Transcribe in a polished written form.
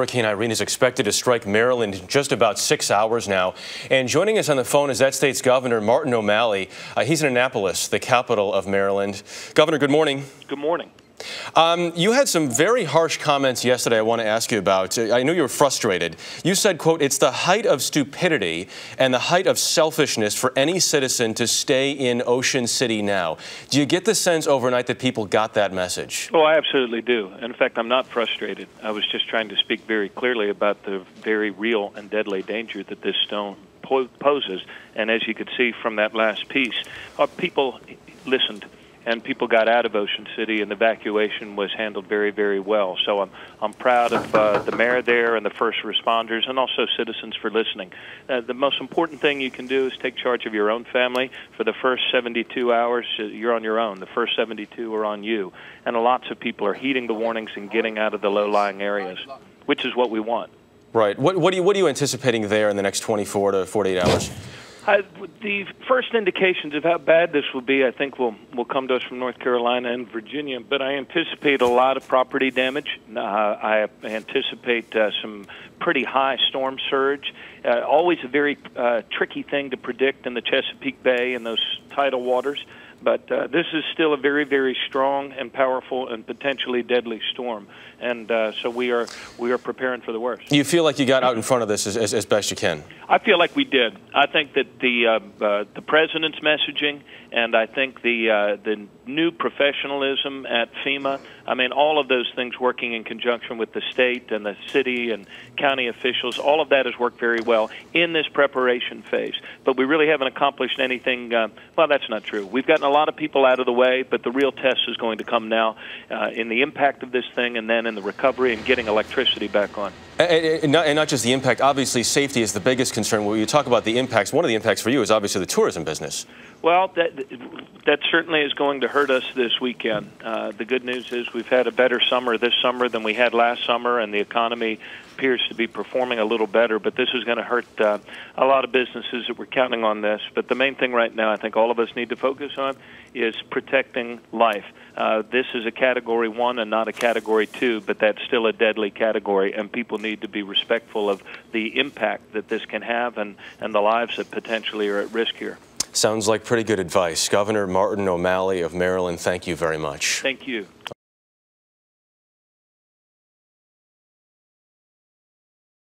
Hurricane Irene is expected to strike Maryland in just about 6 hours now. And joining us on the phone is that state's Governor Martin O'Malley. He's in Annapolis, the capital of Maryland. Governor, good morning. Good morning. You had some very harsh comments yesterday I want to ask you about. I know you were frustrated. You said, quote, "It's the height of stupidity and the height of selfishness for any citizen to stay in Ocean City now." Do you get the sense overnight that people got that message? Oh, I absolutely do. In fact, I'm not frustrated. I was just trying to speak very clearly about the very real and deadly danger that this stone poses. And as you could see from that last piece, people listened. And people got out of Ocean City, and the evacuation was handled very, very well. So I'm proud of the mayor there and the first responders and also citizens for listening. The most important thing you can do is take charge of your own family. For the first 72 hours, you're on your own. The first 72 are on you. And lots of people are heeding the warnings and getting out of the low-lying areas, which is what we want. Right. What are you anticipating there in the next 24 to 48 hours? The first indications of how bad this will be, I think, will come to us from North Carolina and Virginia, but I anticipate a lot of property damage. I anticipate some pretty high storm surge. Always a very tricky thing to predict in the Chesapeake Bay and those tidal waters, but this is still a very, very strong and powerful and potentially deadly storm, and so we are preparing for the worst. You feel like you got out in front of this as best you can? I feel like we did. I think that the president's messaging, and I think the new professionalism at FEMA, I mean, all of those things working in conjunction with the state and the city and county officials, all of that has worked very well in this preparation phase. But we really haven't accomplished anything. Well, that's not true. We've gotten a lot of people out of the way, but the real test is going to come now in the impact of this thing and then in the recovery and getting electricity back on. And not just the impact. Obviously, safety is the biggest concern. When you talk about the impacts, one of the impacts for you is obviously the tourism business. Well, that certainly is going to hurt us this weekend. The good news is we've had a better summer this summer than we had last summer, and the economy appears to be performing a little better, but this is going to hurt a lot of businesses that were counting on this. But the main thing right now I think all of us need to focus on is protecting life. This is a Category 1 and not a Category 2, but that's still a deadly category, and people need to be respectful of the impact that this can have and the lives that potentially are at risk here. Sounds like pretty good advice. Governor Martin O'Malley of Maryland, thank you very much. Thank you.